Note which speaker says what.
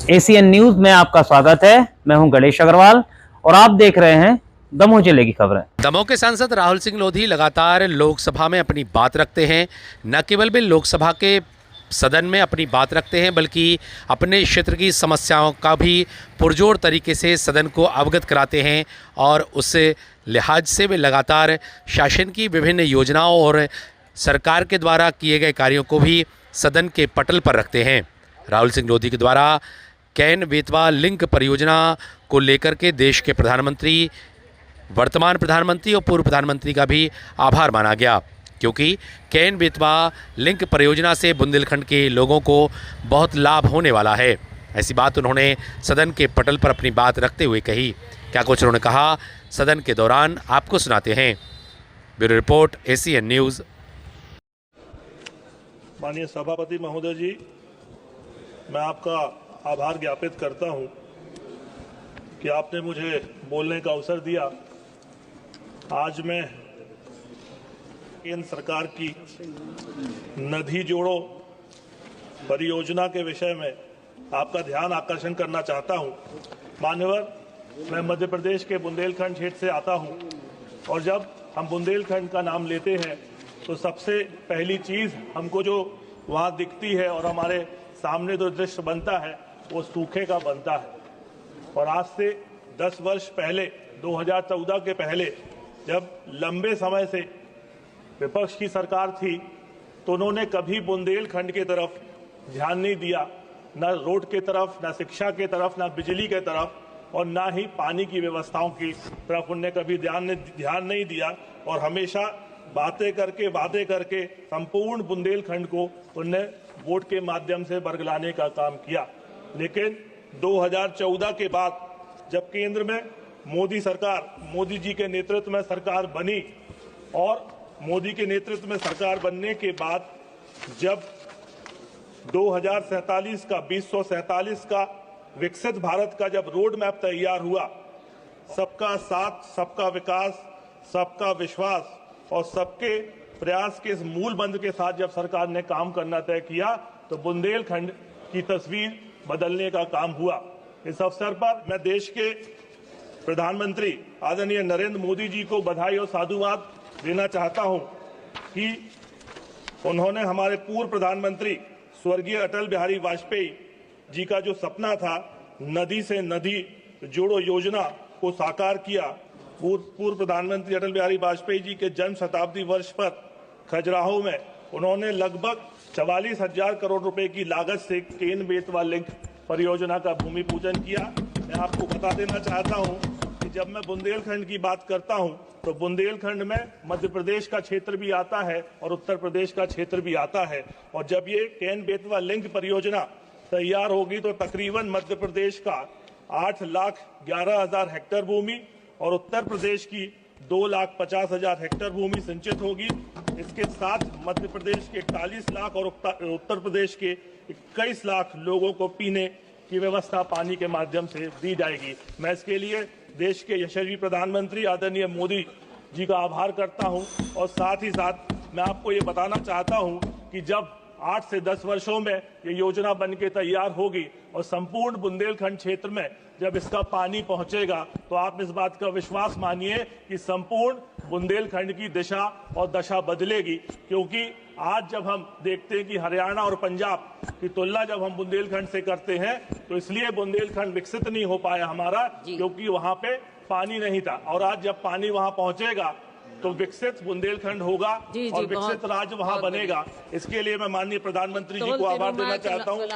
Speaker 1: ACN news में आपका स्वागत है। मैं हूं गणेश अग्रवाल और आप देख रहे हैं दमोह जिले की खबरें।
Speaker 2: दमोह के सांसद राहुल सिंह लोधी लगातार लोकसभा में अपनी बात रखते हैं। न केवल वे लोकसभा के सदन में अपनी बात रखते हैं बल्कि अपने क्षेत्र की समस्याओं का भी पुरजोर तरीके से सदन को अवगत कराते हैं और उस लिहाज से वे लगातार शासन की विभिन्न योजनाओं और सरकार के द्वारा किए गए कार्यों को भी सदन के पटल पर रखते हैं। राहुल सिंह लोधी के द्वारा कैन बेतवा लिंक परियोजना को लेकर के देश के प्रधानमंत्री, वर्तमान प्रधानमंत्री और पूर्व प्रधानमंत्री का भी आभार माना गया, क्योंकि कैन बेतवा लिंक परियोजना से बुंदेलखंड के लोगों को बहुत लाभ होने वाला है। ऐसी बात उन्होंने सदन के पटल पर अपनी बात रखते हुए कही। क्या कुछ उन्होंने कहा सदन के दौरान आपको सुनाते हैं। Bureau report, ACN news.
Speaker 3: माननीय सभापति महोदय जी, मैं आपका आभार ज्ञापित करता हूं कि आपने मुझे बोलने का अवसर दिया। आज मैं केंद्र सरकार की नदी जोड़ो परियोजना के विषय में आपका ध्यान आकर्षण करना चाहता हूं। मान्यवर, मैं मध्य प्रदेश के बुंदेलखंड क्षेत्र से आता हूं और जब हम बुंदेलखंड का नाम लेते हैं तो सबसे पहली चीज हमको जो वहां दिखती है और हमारे सामने जो दृश्य बनता है वो सूखे का बनता है। और आज से 10 वर्ष पहले, 2014 के पहले, जब लंबे समय से विपक्ष की सरकार थी तो उन्होंने कभी बुंदेलखंड की तरफ ध्यान नहीं दिया, न रोड के तरफ, न शिक्षा के तरफ, न बिजली के तरफ और न ही पानी की व्यवस्थाओं की तरफ उन्हें कभी ध्यान नहीं दिया। और हमेशा बातें करके, वादे करके संपूर्ण बुंदेलखंड को उन्हें वोट के माध्यम से बरगलाने का काम किया। लेकिन 2014 के बाद जब केंद्र में मोदी सरकार, मोदी जी के नेतृत्व में सरकार बनी और मोदी के नेतृत्व में सरकार बनने के बाद जब 2047 का विकसित भारत का जब रोड मैप तैयार हुआ, सबका साथ, सबका विकास, सबका विश्वास और सबके प्रयास के इस मूल मंत्र के साथ जब सरकार ने काम करना तय किया तो बुंदेलखंड की तस्वीर बदलने का काम हुआ। इस अवसर पर मैं देश के प्रधानमंत्री आदरणीय नरेंद्र मोदी जी को बधाई और साधुवाद देना चाहता हूं कि उन्होंने हमारे पूर्व प्रधानमंत्री स्वर्गीय अटल बिहारी वाजपेयी जी का जो सपना था नदी से नदी जोड़ो योजना को साकार किया। पूर्व प्रधानमंत्री अटल बिहारी वाजपेयी जी के जन्म शताब्दी वर्ष पर खजुराहो में उन्होंने लगभग 44,000 करोड़ रुपए की लागत से केन बेतवा लिंक परियोजना का भूमि पूजन किया। मैं आपको बता देना चाहता हूं कि जब मैं बुंदेलखंड की बात करता हूं तो बुंदेलखंड में मध्य प्रदेश का क्षेत्र भी आता है और उत्तर प्रदेश का क्षेत्र भी आता है। और जब ये केन बेतवा लिंक परियोजना तैयार होगी तो तकरीबन मध्य प्रदेश का 8,11,000 हेक्टेयर भूमि और उत्तर प्रदेश की 2,50,000 हेक्टेयर भूमि सिंचित होगी। इसके साथ मध्य प्रदेश के 41 लाख और उत्तर प्रदेश के 21 लाख लोगों को पीने की व्यवस्था पानी के माध्यम से दी जाएगी। मैं इसके लिए देश के यशस्वी प्रधानमंत्री आदरणीय मोदी जी का आभार करता हूं और साथ ही साथ मैं आपको ये बताना चाहता हूं कि जब 8 से 10 वर्षों में ये योजना बनके तैयार होगी और संपूर्ण बुंदेलखंड क्षेत्र में जब इसका पानी पहुंचेगा तो आप इस बात का विश्वास मानिए कि संपूर्ण बुंदेलखंड की दिशा और दशा बदलेगी। क्योंकि आज जब हम देखते हैं कि हरियाणा और पंजाब की तुलना जब हम बुंदेलखंड से करते हैं तो इसलिए बुंदेलखंड विकसित नहीं हो पाया हमारा, क्योंकि वहां पे पानी नहीं था। और आज जब पानी वहां पहुंचेगा तो विकसित बुंदेलखंड होगा और विकसित राज्य वहां बनेगा। इसके लिए मैं माननीय प्रधानमंत्री जी को आभार देना चाहता हूं।